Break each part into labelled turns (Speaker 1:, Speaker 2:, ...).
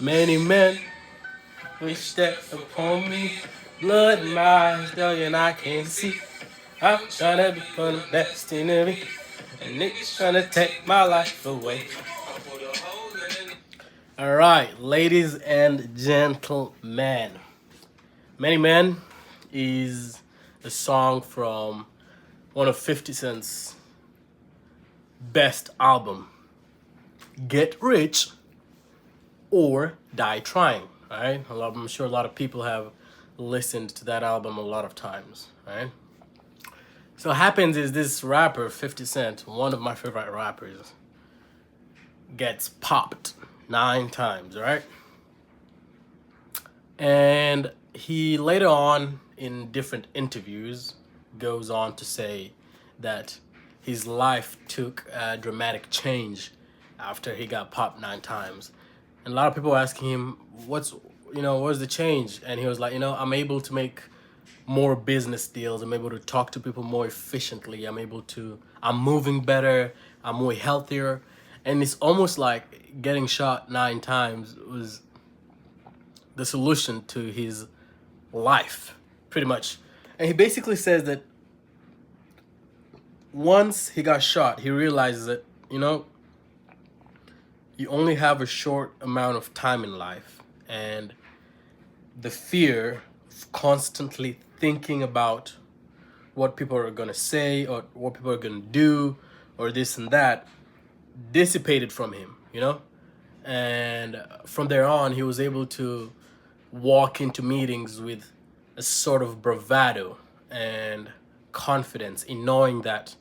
Speaker 1: Many men wish that upon me. Blood in my eyes, dog, and I can't see. I'm trying to become the best in me. And niggas trying to take my life away. Alright, ladies and gentlemen. Many Men is a song from one of 50 Cent's best album, Get Rich or Die Trying. Right? I'm sure a lot of people have listened to that album a lot of times. Right? So what happens is this rapper, 50 Cent, one of my favorite rappers, gets popped 9 times, right? And he later on in different interviews goes on to say that his life took a dramatic change after he got popped 9 times. And a lot of people were asking him, what's the change? And he was like, I'm able to make more business deals. I'm able to talk to people more efficiently. I'm moving better. I'm way healthier. And it's almost like getting shot 9 times was the solution to his life, pretty much. And he basically says that once he got shot, he realizes that, you only have a short amount of time in life. And the fear of constantly thinking about what people are going to say or what people are going to do or this and that dissipated from him, And from there on, he was able to walk into meetings with a sort of bravado and confidence in knowing that,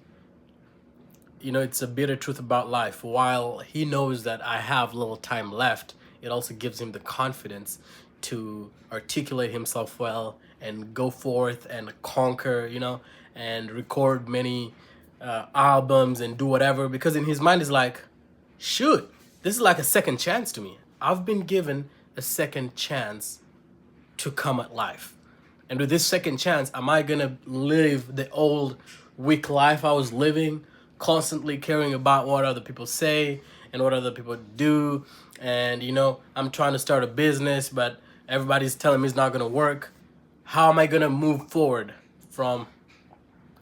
Speaker 1: it's a bitter truth about life. While he knows that I have little time left, it also gives him the confidence to articulate himself well and go forth and conquer, and record many albums and do whatever. Because in his mind, is like, shoot, this is like a second chance to me. I've been given a second chance to come at life. And with this second chance, am I gonna live the old weak life I was living, constantly caring about what other people say and what other people do? And I'm trying to start a business, but everybody's telling me it's not gonna work. How am I gonna move forward from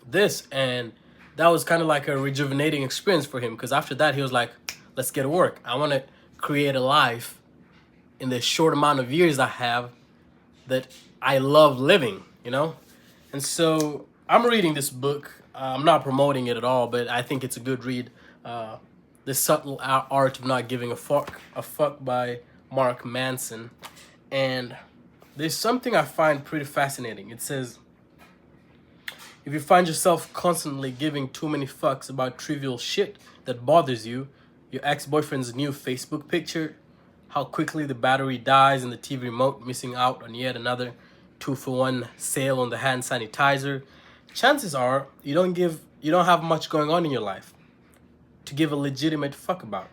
Speaker 1: this? And that was kind of like a rejuvenating experience for him, because after that he was like, let's get to work. I want to create a life in the short amount of years I have that I love living, And so I'm reading this book. I'm not promoting it at all, but I think it's a good read. The Subtle Art of Not Giving a Fuck by Mark Manson. And there's something I find pretty fascinating. It says, if you find yourself constantly giving too many fucks about trivial shit that bothers you, your ex-boyfriend's new Facebook picture, how quickly the battery dies in the TV remote, missing out on yet another 2-for-1 sale on the hand sanitizer, chances are you don't have much going on in your life to give a legitimate fuck about.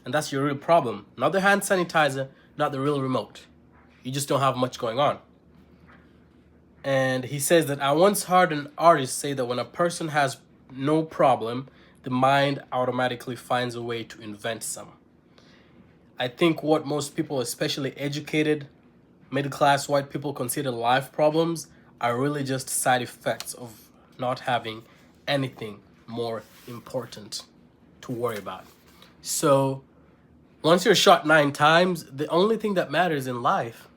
Speaker 1: And that's your real problem. Not the hand sanitizer, not the real remote. You just don't have much going on. And he says that I once heard an artist say that when a person has no problem, the mind automatically finds a way to invent some. I think what most people, especially educated, middle-class white people, consider life problems are really just side effects of not having anything more important to worry about. So once you're shot 9 times, the only thing that matters in life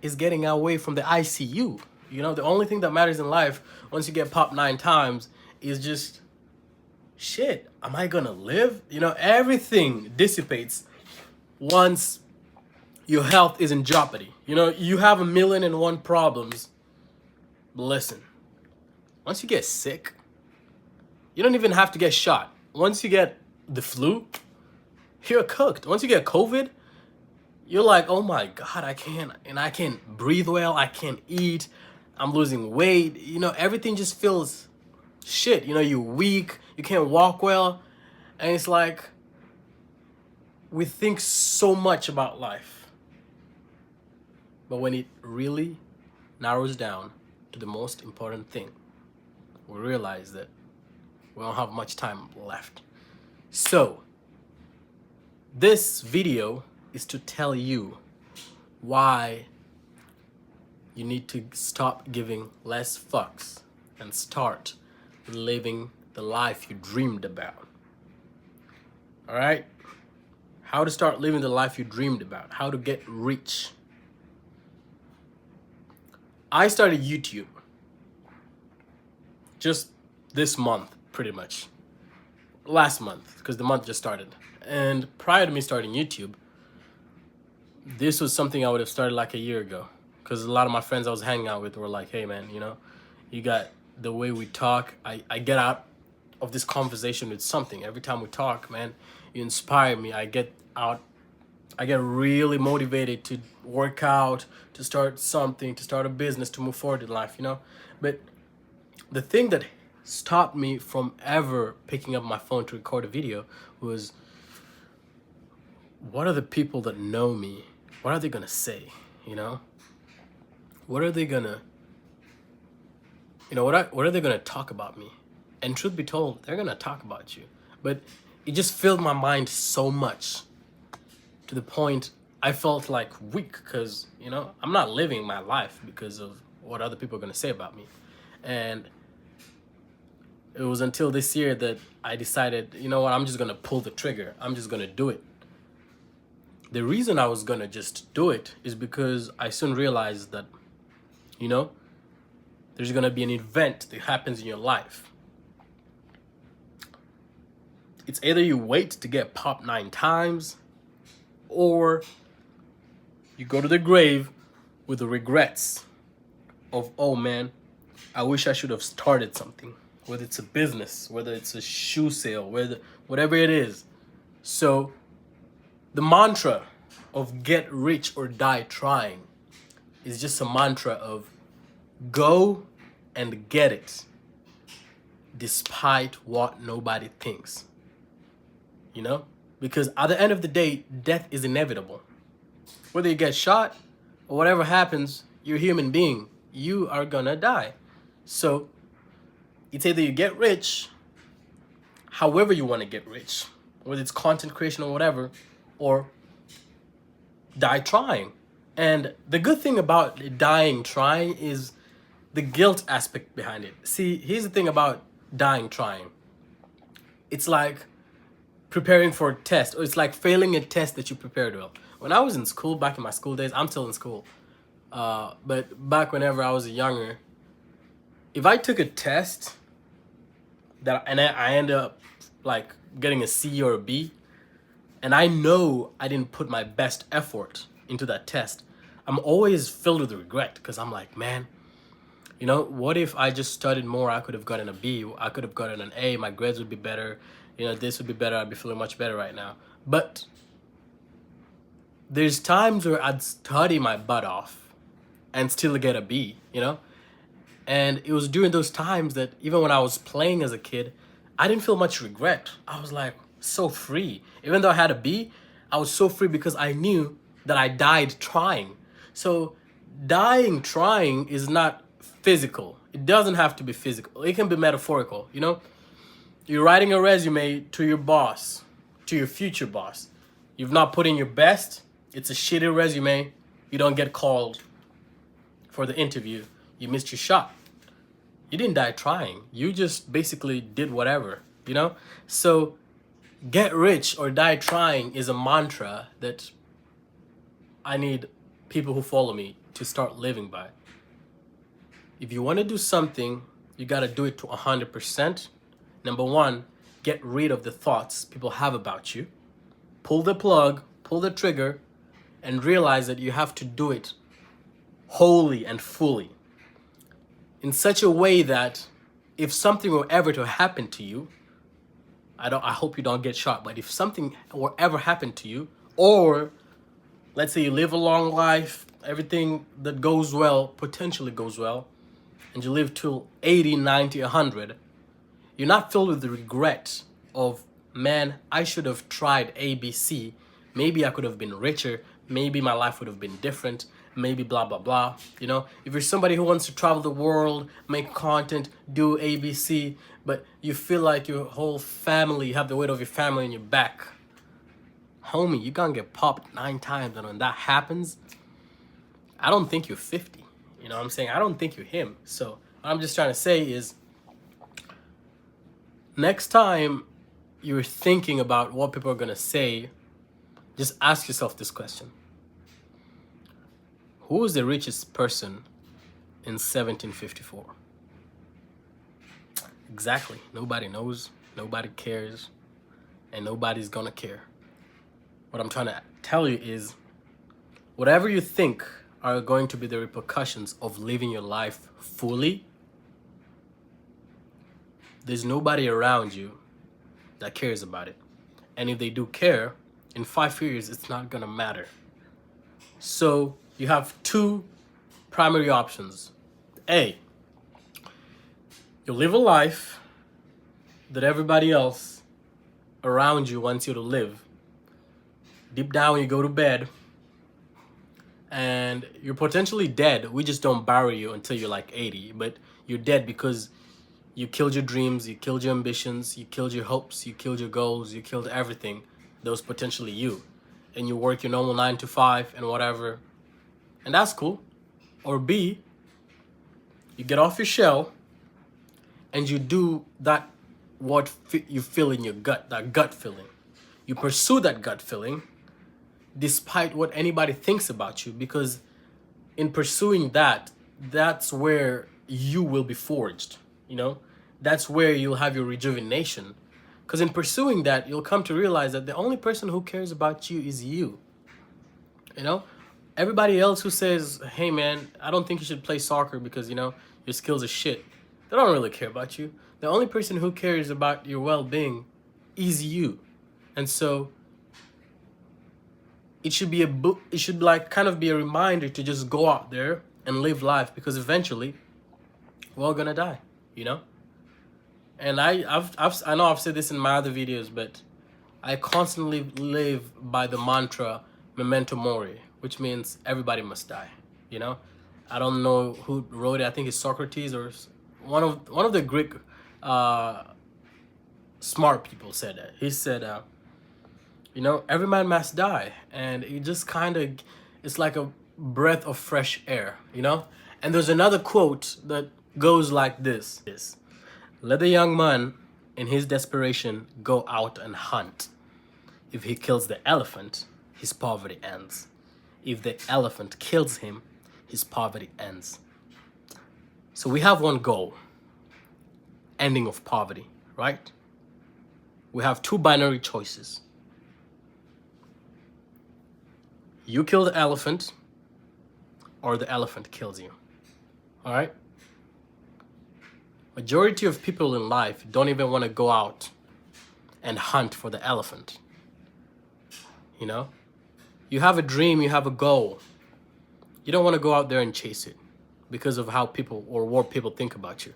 Speaker 1: is getting away from the ICU. The only thing that matters in life once you get popped 9 times is just, shit, am I gonna live? Everything dissipates once your health is in jeopardy. You have 1,000,001 problems. But listen, once you get sick, you don't even have to get shot. Once you get the flu, you're cooked. Once you get COVID, you're like, oh my God, I can't breathe well, I can't eat, I'm losing weight. Everything just feels shit. You're weak, you can't walk well. And it's like, we think so much about life. But when it really narrows down to the most important thing, we realize that we don't have much time left. So, this video is to tell you why you need to stop giving less fucks and start living the life you dreamed about. All right? How to start living the life you dreamed about. How to get rich. I started YouTube just this month, pretty much. Last month, because the month just started. And prior to me starting YouTube, this was something I would have started like a year ago. Because a lot of my friends I was hanging out with were like, hey man, you know, you got the way we talk. I get out of this conversation with something. Every time we talk, man, you inspire me. I get really motivated to work out, to start something, to start a business, to move forward in life, you know? But the thing that stopped me from ever picking up my phone to record a video was, what are the people that know me? What are they gonna say, you know? What are they gonna, what are they gonna talk about me? And truth be told, they're gonna talk about you. But it just filled my mind so much to the point I felt like weak because, I'm not living my life because of what other people are gonna say about me. And it was until this year that I decided, you know what, I'm just gonna pull the trigger. I'm just gonna do it. The reason I was gonna just do it is because I soon realized that, there's gonna be an event that happens in your life. It's either you wait to get popped 9 times, or you go to the grave with the regrets of, oh man, I wish I should have started something. Whether it's a business, whether it's a shoe sale, whatever it is. So the mantra of get rich or die trying is just a mantra of go and get it despite what nobody thinks. Because at the end of the day, death is inevitable. Whether you get shot or whatever happens, you're a human being. You are gonna die. So it's either you get rich, however you want to get rich, whether it's content creation or whatever, or die trying. And the good thing about dying trying is the guilt aspect behind it. See, here's the thing about dying trying. It's like preparing for a test, or it's like failing a test that you prepared well. When I was in school, back in my school days, I'm still in school, but back whenever I was younger, if I took a test and I ended up like getting a C or a B, and I know I didn't put my best effort into that test, I'm always filled with regret because I'm like, man, what if I just studied more? I could have gotten a B. I could have gotten an A. My grades would be better. This would be better. I'd be feeling much better right now. But there's times where I'd study my butt off and still get a B, And it was during those times that even when I was playing as a kid, I didn't feel much regret. I was like so free. Even though I had a B, I was so free because I knew that I died trying. So dying trying is not physical. It doesn't have to be physical. It can be metaphorical, You're writing a resume to your boss, to your future boss. You've not put in your best. It's a shitty resume. You don't get called for the interview. You missed your shot. You didn't die trying. You just basically did whatever, So get rich or die trying is a mantra that I need people who follow me to start living by. If you want to do something, you got to do it to 100%. Number one, get rid of the thoughts people have about you. Pull the plug, pull the trigger, and realize that you have to do it wholly and fully. In such a way that if something were ever to happen to you, I hope you don't get shot, but if something were ever happen to you, or let's say you live a long life, everything that goes well, potentially goes well, and you live till 80, 90, 100, you're not filled with the regret of, man, I should have tried ABC. Maybe I could have been richer. Maybe my life would have been different. Maybe blah, blah, blah. If you're somebody who wants to travel the world, make content, do ABC, but you feel like your whole family, you have the weight of your family on your back, homie, you're gonna get popped 9 times. And when that happens, I don't think you're 50. You know what I'm saying? I don't think you're him. So what I'm just trying to say is, next time you're thinking about what people are gonna say, just ask yourself this question. Who was the richest person in 1754? Exactly. Nobody knows, nobody cares, and nobody's gonna care. What I'm trying to tell you is, whatever you think are going to be the repercussions of living your life fully, there's nobody around you that cares about it. And if they do care, in 5 years, it's not gonna matter. So you have 2 primary options. A, you live a life that everybody else around you wants you to live. Deep down, when you go to bed, and you're potentially dead. We just don't bury you until you're like 80, but you're dead because you killed your dreams, you killed your ambitions, you killed your hopes, you killed your goals, you killed everything that was potentially you. And you work your normal 9 to 5 and whatever. And that's cool. Or B, you get off your shell and you do that what you feel in your gut, that gut feeling. You pursue that gut feeling despite what anybody thinks about you, because in pursuing that, that's where you will be forged, you know? That's where you'll have your rejuvenation. Because in pursuing that, you'll come to realize that the only person who cares about you is you. You know? Everybody else who says, hey man, I don't think you should play soccer because, you know, your skills are shit, they don't really care about you. The only person who cares about your well-being is you. And so it should be it should like kind of be a reminder to just go out there and live life, because eventually we're all gonna die, you know? And I know I've said this in my other videos, but I constantly live by the mantra memento mori, which means everybody must die, you know? I don't know who wrote it. I think it's Socrates or one of the Greek smart people said that. He said, you know, every man must die. And it just kind of, it's like a breath of fresh air, you know? And there's another quote that goes like this. Let the young man in his desperation go out and hunt. If he kills the elephant, his poverty ends. If the elephant kills him, his poverty ends. So we have one goal, ending of poverty, right? We have 2 binary choices. You kill the elephant, or the elephant kills you. All right? Majority of people in life don't even want to go out and hunt for the elephant. You know? You have a dream, you have a goal. You don't want to go out there and chase it because of how people or what people think about you.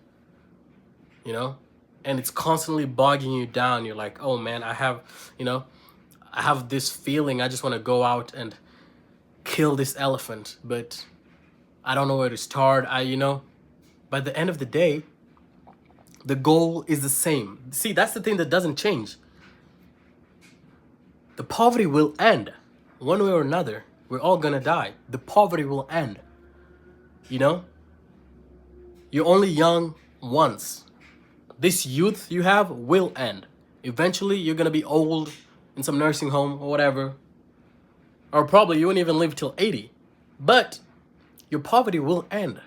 Speaker 1: You know? And it's constantly bogging you down. You're like, oh man, I have this feeling. I just want to go out and kill this elephant, but I don't know where to start. By the end of the day, the goal is the same. See, that's the thing that doesn't change. The poverty will end. One way or another, we're all gonna die. The poverty will end. You know? You're only young once. This youth you have will end. Eventually, you're gonna be old in some nursing home or whatever. Or probably you won't even live till 80. But your poverty will end.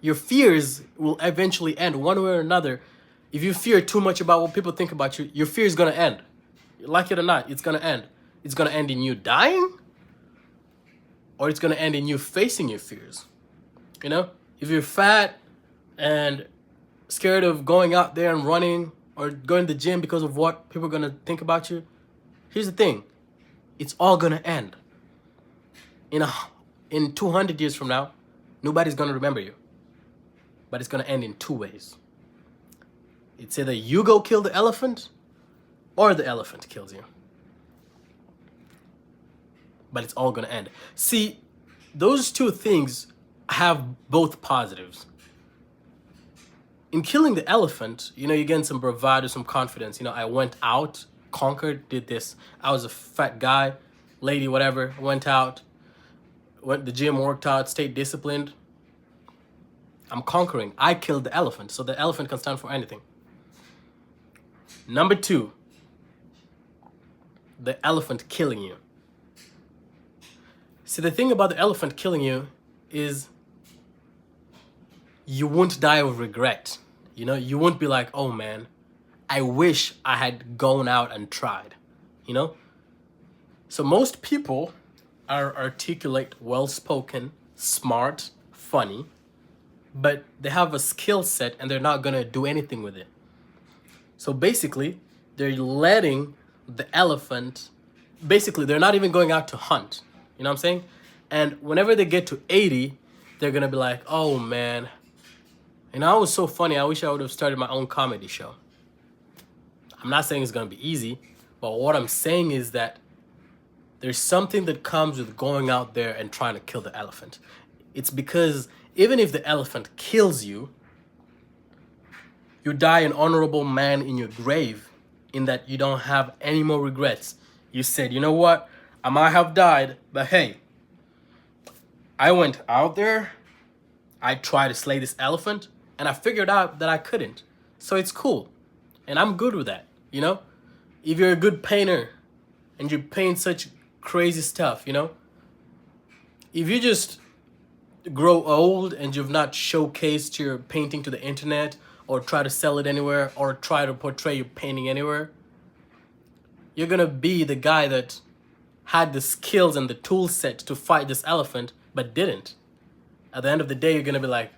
Speaker 1: Your fears will eventually end one way or another. If you fear too much about what people think about you, your fear is gonna end. Like it or not, it's gonna end. It's gonna end in you dying, or it's gonna end in you facing your fears. You know? If you're fat and scared of going out there and running or going to the gym because of what people are gonna think about you, here's the thing. It's all gonna end. In 200 years from now, nobody's gonna remember you. But it's gonna end in 2 ways. It's either you go kill the elephant, or the elephant kills you. But it's all gonna end. See, those 2 things have both positives. In killing the elephant, you gain some bravado, some confidence. I went out, conquered, did this. I was a fat guy. lady, whatever, went to the gym, worked out, stayed disciplined. I'm conquering. I killed the elephant, so the elephant can stand for anything. Number two, the elephant killing you. See, the thing about the elephant killing you is you won't die of regret. You know, you won't be like, oh man, I wish I had gone out and tried, you know? So most people are articulate, well-spoken, smart, funny, but they have a skill set and they're not gonna do anything with it. So basically, they're letting the elephant, basically, they're not even going out to hunt. You know what I'm saying? And whenever they get to 80, they're gonna be like, oh man, you know, I was so funny, I wish I would have started my own comedy show. I'm not saying it's gonna be easy, but what I'm saying is that there's something that comes with going out there and trying to kill the elephant. It's because even if the elephant kills you, you die an honorable man in your grave, in that you don't have any more regrets. You said, you know what? I might have died, but hey, I went out there, I tried to slay this elephant, and I figured out that I couldn't. So it's cool. And I'm good with that, you know? If you're a good painter and you paint such crazy stuff, you know? If you just grow old and you've not showcased your painting to the internet or try to sell it anywhere or try to portray your painting anywhere, you're gonna be the guy that had the skills and the tool set to fight this elephant but didn't. At the end of the day, you're gonna be like,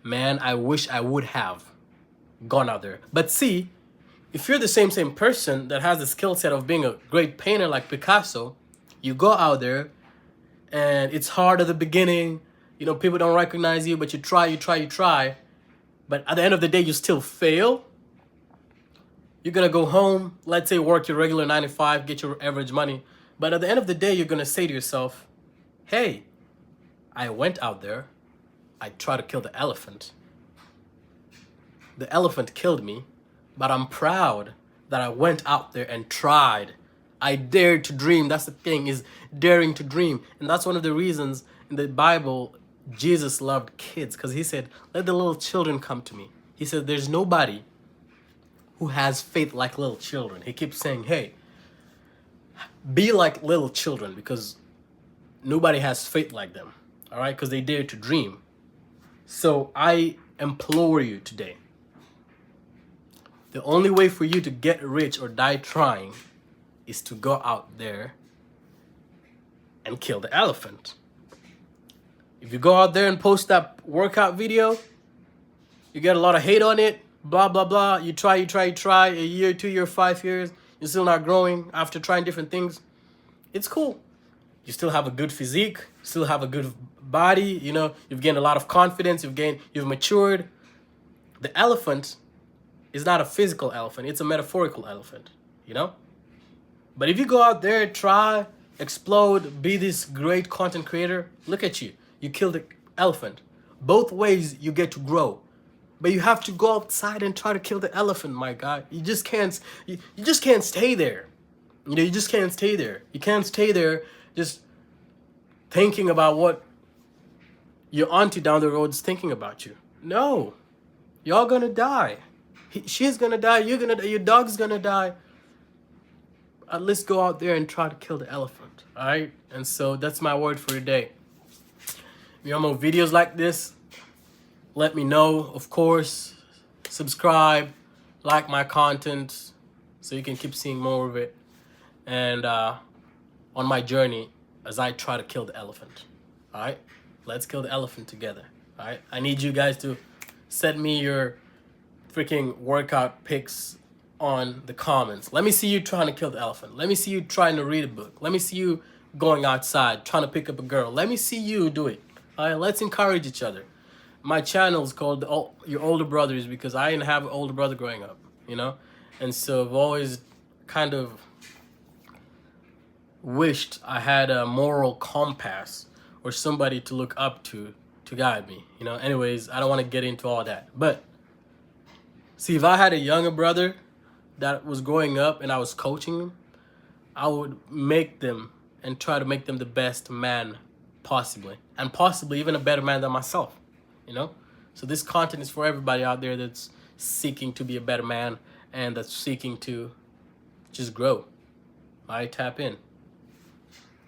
Speaker 1: man, I wish I would have gone out there. But see, if you're the same person that has the skill set of being a great painter like Picasso, you go out there and it's hard at the beginning, you know, people don't recognize you, but you try, but at the end of the day, you still fail. You're gonna go home, let's say work your regular 9 to 5, get your average money, but at the end of the day, you're gonna say to yourself, hey, I went out there, I tried to kill the elephant. The elephant killed me, but I'm proud that I went out there and tried. I dared to dream. That's the thing, is daring to dream. And that's one of the reasons in the Bible, Jesus loved kids, because he said, let the little children come to me. He said, there's nobody who has faith like little children. He keeps saying, hey, be like little children, because nobody has faith like them, all right? Because they dare to dream. So I implore you today, the only way for you to get rich or die trying is to go out there and kill the elephant. If you go out there and post that workout video, you get a lot of hate on it, blah, blah, blah. You try, a year, 2 years, 5 years, you're still not growing after trying different things. It's cool. You still have a good physique, still have a good body, you know, you've gained a lot of confidence, you've matured. The elephant is not a physical elephant, it's a metaphorical elephant, you know? But if you go out there, try, explode, be this great content creator, look at you. You killed the elephant. Both ways you get to grow. But you have to go outside and try to kill the elephant, my guy. You just can't stay there. You know, you just can't stay there. You can't stay there just thinking about what your auntie down the road is thinking about you. No. Y'all gonna die. She's gonna die, you're gonna die, your dog's gonna die. At least go out there and try to kill the elephant, all right? And so that's my word for today. If you want more videos like this, let me know, of course. Subscribe, like my content so you can keep seeing more of it. And on my journey as I try to kill the elephant, all right? Let's kill the elephant together, all right? I need you guys to send me your freaking workout pics on the comments. Let me see you trying to kill the elephant. Let me see you trying to read a book. Let me see you going outside, trying to pick up a girl. Let me see you do it. All right, let's encourage each other. My channel is called Your Older Brothers because I didn't have an older brother growing up, you know? And so I've always kind of wished I had a moral compass or somebody to look up to guide me, you know? Anyways, I don't want to get into all that. But see, if I had a younger brother that was growing up and I was coaching him, I would make them and try to make them the best man possibly, and possibly even a better man than myself, you know? So this content is for everybody out there that's seeking to be a better man and that's seeking to just grow. I tap in.